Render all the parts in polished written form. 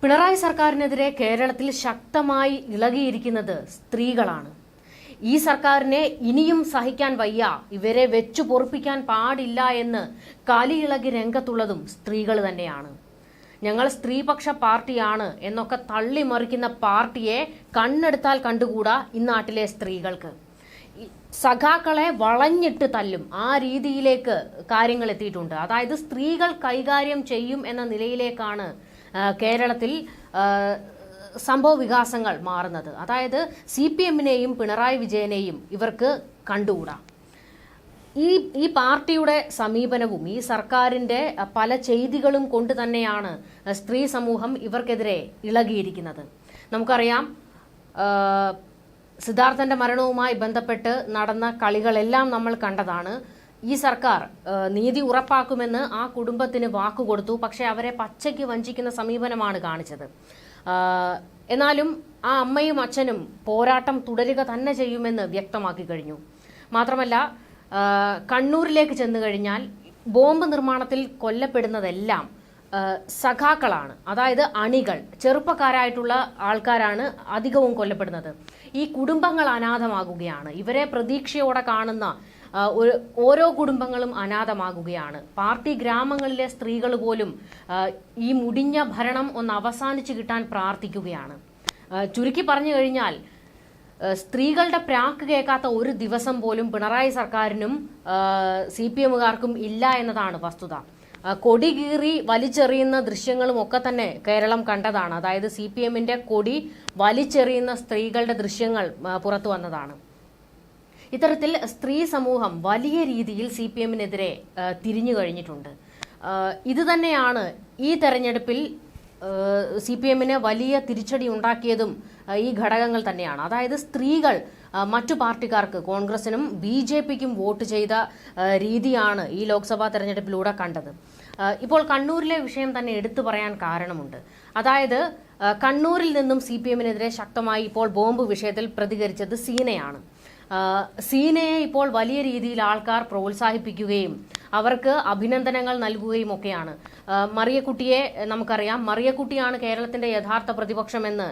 പിണറായി സർക്കാരിനെതിരെ കേരളത്തിൽ ശക്തമായി ഇളകിയിരിക്കുന്നത് സ്ത്രീകളാണ്. ഈ സർക്കാരിനെ ഇനിയും സഹിക്കാൻ വയ്യ, ഇവരെ വെച്ചു പൊറുപ്പിക്കാൻ പാടില്ല എന്ന് കലിയിളകി രംഗത്തുള്ളതും സ്ത്രീകൾ തന്നെയാണ്. ഞങ്ങൾ സ്ത്രീപക്ഷ പാർട്ടിയാണ് എന്നൊക്കെ തള്ളിമറിക്കുന്ന പാർട്ടിയെ കണ്ണെടുത്താൽ കണ്ടുകൂടാ ഇന്നാട്ടിലെ സ്ത്രീകൾക്ക്. സഖാക്കളെ വളഞ്ഞിട്ട് തല്ലും ആ രീതിയിലേക്ക് കാര്യങ്ങൾ എത്തിയിട്ടുണ്ട്. അതായത് സ്ത്രീകൾ കൈകാര്യം ചെയ്യും എന്ന നിലയിലേക്കാണ് കേരളത്തിൽ സംഭവ വികാസങ്ങൾ മാറുന്നത്. അതായത് CPM-നെയും പിണറായി വിജയനെയും ഇവർക്ക് കണ്ടുകൂടാ. ഈ പാർട്ടിയുടെ സമീപനവും ഈ സർക്കാരിന്റെ പല ചെയ്തികളും കൊണ്ട് തന്നെയാണ് സ്ത്രീ സമൂഹം ഇവർക്കെതിരെ ഇളകിയിരിക്കുന്നത്. നമുക്കറിയാം, സിദ്ധാർത്ഥന്റെ മരണവുമായി ബന്ധപ്പെട്ട് നടന്ന കളികളെല്ലാം നമ്മൾ കണ്ടതാണ്. ഈ സർക്കാർ നീതി ഉറപ്പാക്കുമെന്ന് ആ കുടുംബത്തിന് വാക്കുകൊടുത്തു. പക്ഷെ അവരെ പച്ചയ്ക്ക് വഞ്ചിക്കുന്ന സമീപനമാണ് കാണിച്ചത്. എന്നാലും ആ അമ്മയും അച്ഛനും പോരാട്ടം തുടരുക തന്നെ ചെയ്യുമെന്ന് വ്യക്തമാക്കി കഴിഞ്ഞു. മാത്രമല്ല, കണ്ണൂരിലേക്ക് ചെന്നു കഴിഞ്ഞാൽ ബോംബ് നിർമ്മാണത്തിൽ കൊല്ലപ്പെടുന്നതെല്ലാം സഖാക്കളാണ്. അതായത് അണികൾ, ചെറുപ്പക്കാരായിട്ടുള്ള ആൾക്കാരാണ് അധികവും കൊല്ലപ്പെടുന്നത്. ഈ കുടുംബങ്ങൾ അനാഥമാകുകയാണ്. ഇവരെ പ്രതീക്ഷയോടെ കാണുന്ന ഓരോ കുടുംബങ്ങളും അനാഥമാകുകയാണ്. പാർട്ടി ഗ്രാമങ്ങളിലെ സ്ത്രീകൾ പോലും ഈ മുടിഞ്ഞ ഭരണം ഒന്ന് അവസാനിച്ചു കിട്ടാൻ പ്രാർത്ഥിക്കുകയാണ്. ചുരുക്കി പറഞ്ഞു കഴിഞ്ഞാൽ, സ്ത്രീകളുടെ പ്രാക്ക് കേൾക്കാത്ത ഒരു ദിവസം പോലും പിണറായി സർക്കാരിനും CPM-കാർക്കും ഇല്ല എന്നതാണ് വസ്തുത. കൊടി കീറി വലിച്ചെറിയുന്ന ദൃശ്യങ്ങളും ഒക്കെ തന്നെ കേരളം കണ്ടതാണ്. അതായത് CPM-ന്റെ കൊടി വലിച്ചെറിയുന്ന സ്ത്രീകളുടെ ദൃശ്യങ്ങൾ പുറത്തു വന്നതാണ്. ഇത്തരത്തിൽ സ്ത്രീ സമൂഹം വലിയ രീതിയിൽ CPM-നെതിരെ തിരിഞ്ഞു കഴിഞ്ഞിട്ടുണ്ട്. ഇത് തന്നെയാണ് ഈ തെരഞ്ഞെടുപ്പിൽ CPM-ന് വലിയ തിരിച്ചടി ഉണ്ടാക്കിയതും ഈ ഘടകങ്ങൾ തന്നെയാണ്. അതായത് സ്ത്രീകൾ മറ്റു പാർട്ടിക്കാർക്ക്, കോൺഗ്രസിനും BJP-ക്കും വോട്ട് ചെയ്ത രീതിയാണ് ഈ ലോക്സഭാ തെരഞ്ഞെടുപ്പിലൂടെ കണ്ടത്. ഇപ്പോൾ കണ്ണൂരിലെ വിഷയം തന്നെ എടുത്തു പറയാൻ കാരണമുണ്ട്. അതായത് കണ്ണൂരിൽ നിന്നും CPM-നെതിരെ ശക്തമായി ഇപ്പോൾ ബോംബ് വിഷയത്തിൽ പ്രതികരിച്ചത് സീനയാണ്. സീനയെ ഇപ്പോൾ വലിയ രീതിയിൽ ആൾക്കാർ പ്രോത്സാഹിപ്പിക്കുകയും അവർക്ക് അഭിനന്ദനങ്ങൾ നൽകുകയും ഒക്കെയാണ്. മറിയക്കുട്ടിയെ നമുക്കറിയാം, മറിയക്കുട്ടിയാണ് കേരളത്തിന്റെ യഥാർത്ഥ പ്രതിപക്ഷമെന്ന്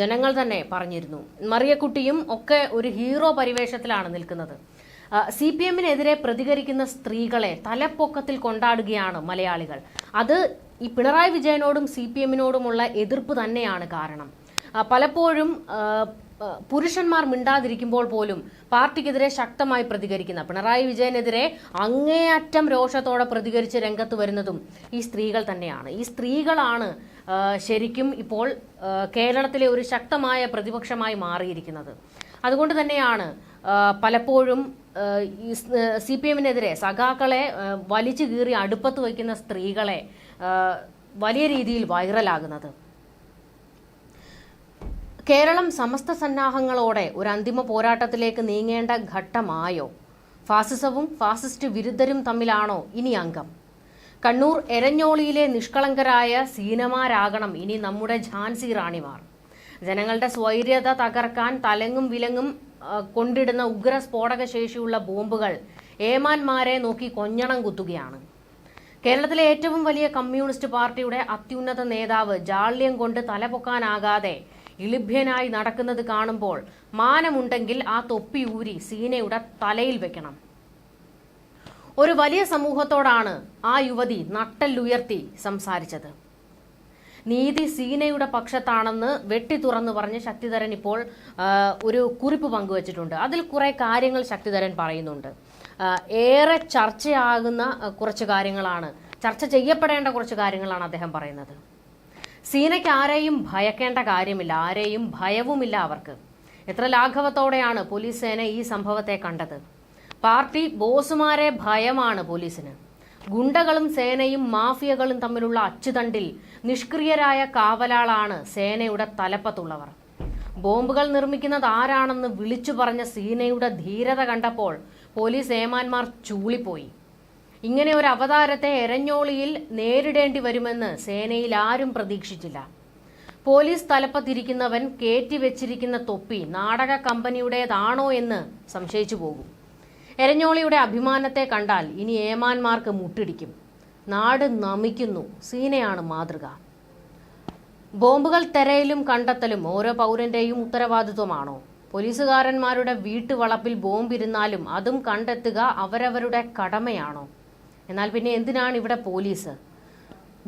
ജനങ്ങൾ തന്നെ പറഞ്ഞിരുന്നു. മറിയക്കുട്ടിയും ഒക്കെ ഒരു ഹീറോ പരിവേഷത്തിലാണ് നിൽക്കുന്നത്. CPM-നെതിരെ പ്രതികരിക്കുന്ന സ്ത്രീകളെ തലപ്പൊക്കത്തിൽ കൊണ്ടാടുകയാണ് മലയാളികൾ. അത് ഈ പിണറായി വിജയനോടും CPM-നോടുമുള്ള എതിർപ്പ് തന്നെയാണ് കാരണം. പലപ്പോഴും പുരുഷന്മാർ മിണ്ടാതിരിക്കുമ്പോൾ പോലും പാർട്ടിക്കെതിരെ ശക്തമായി പ്രതികരിക്കുന്ന പിണറായി വിജയനെതിരെ അങ്ങേയറ്റം രോഷത്തോടെ പ്രതികരിച്ച് രംഗത്ത് വരുന്നതും ഈ സ്ത്രീകൾ തന്നെയാണ്. ഈ സ്ത്രീകളാണ് ശരിക്കും ഇപ്പോൾ കേരളത്തിലെ ഒരു ശക്തമായ പ്രതിപക്ഷമായി മാറിയിരിക്കുന്നത്. അതുകൊണ്ട് തന്നെയാണ് പലപ്പോഴും CPM-നെതിരെ സഖാക്കളെ വലിച്ചു കീറി അടുപ്പത്ത് വയ്ക്കുന്ന സ്ത്രീകളെ വലിയ രീതിയിൽ വൈറലാകുന്നത്. കേരളം സമസ്ത സന്നാഹങ്ങളോടെ ഒരു അന്തിമ പോരാട്ടത്തിലേക്ക് നീങ്ങേണ്ട ഘട്ടമായോ? ഫാസിസവും ഫാസിസ്റ്റ് വിരുദ്ധരും തമ്മിലാണോ ഇനി അംഗം? കണ്ണൂർ എരഞ്ഞോളിയിലെ നിഷ്കളങ്കരായ സീനമാരാകണം ഇനി നമ്മുടെ ഝാൻസി റാണിമാർ. ജനങ്ങളുടെ സ്വൈര്യത തകർക്കാൻ തലങ്ങും വിലങ്ങും കൊണ്ടിടുന്ന ഉഗ്ര സ്ഫോടക ശേഷിയുള്ള ബോംബുകൾ ഏമാന്മാരെ നോക്കി കൊഞ്ഞണം കുത്തുകയാണ്. കേരളത്തിലെ ഏറ്റവും വലിയ കമ്മ്യൂണിസ്റ്റ് പാർട്ടിയുടെ അത്യുന്നത നേതാവ് ജാള്യം കൊണ്ട് തലപൊക്കാനാകാതെ ഇളിഭ്യനായി നടക്കുന്നത് കാണുമ്പോൾ മാനമുണ്ടെങ്കിൽ ആ തൊപ്പി ഊരി സീനയുടെ തലയിൽ വെക്കണം. ഒരു വലിയ സമൂഹത്തോടാണ് ആ യുവതി നട്ടെല്ലുയർത്തി സംസാരിച്ചത്. നീതി സീനയുടെ പക്ഷത്താണെന്ന് വെട്ടി തുറന്നു പറഞ്ഞ് ശക്തിധരൻ ഇപ്പോൾ ഒരു കുറിപ്പ് പങ്കുവച്ചിട്ടുണ്ട്. അതിൽ കുറെ കാര്യങ്ങൾ ശക്തിധരൻ പറയുന്നുണ്ട്. ഏറെ ചർച്ചയാകുന്ന കുറച്ച് കാര്യങ്ങളാണ്, ചർച്ച ചെയ്യപ്പെടേണ്ട കുറച്ച് കാര്യങ്ങളാണ് അദ്ദേഹം പറയുന്നത്. സീനയ്ക്ക് ആരെയും ഭയക്കേണ്ട കാര്യമില്ല, ആരെയും ഭയവുമില്ല അവർക്ക്. എത്ര ലാഘവത്തോടെയാണ് പോലീസ് സേന ഈ സംഭവത്തെ കണ്ടത്. പാർട്ടി ബോസുമാരെ ഭയമാണ് പോലീസിന്. ഗുണ്ടകളും സേനയും മാഫിയകളും തമ്മിലുള്ള അച്ചുതണ്ടിൽ നിഷ്ക്രിയരായ കാവലാളാണ് സേനയുടെ തലപ്പത്തുള്ളവർ. ബോംബുകൾ നിർമ്മിക്കുന്നത് ആരാണെന്ന് വിളിച്ചു പറഞ്ഞ സീനയുടെ ധീരത കണ്ടപ്പോൾ പോലീസ് ഏമാന്മാർ ചൂളിപ്പോയി. ഇങ്ങനെ ഒരു അവതാരത്തെ എരഞ്ഞോളിയിൽ നേരിടേണ്ടി വരുമെന്ന് സേനയിൽ ആരും പ്രതീക്ഷിച്ചില്ല. പോലീസ് തലപ്പത്തിരിക്കുന്നവൻ കയറ്റിവെച്ചിരിക്കുന്ന തൊപ്പി നാടക കമ്പനിയുടേതാണോ എന്ന് സംശയിച്ചു പോകും. എരഞ്ഞോളിയുടെ അഭിമാനത്തെ കണ്ടാൽ ഇനി ഏമാന്മാർക്ക് മുട്ടിടിക്കും. നാട് നമിക്കുന്നു. സീനയാണ് മാതൃക. ബോംബുകൾ തെരയലും കണ്ടെത്തലും ഓരോ പൗരന്റെയും ഉത്തരവാദിത്വമാണോ? പോലീസുകാരന്മാരുടെ വീട്ടുവളപ്പിൽ ബോംബിരുന്നാലും അതും കണ്ടെത്തുക അവരവരുടെ കടമയാണോ? എന്നാൽ പിന്നെ എന്തിനാണ് ഇവിടെ പോലീസ്?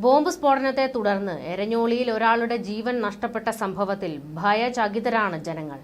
ബോംബ് സ്ഫോടനത്തെ തുടർന്ന് എരഞ്ഞോളിയിൽ ഒരാളുടെ ജീവൻ നഷ്ടപ്പെട്ട സംഭവത്തിൽ ഭയചകിതരാണ് ജനങ്ങൾ.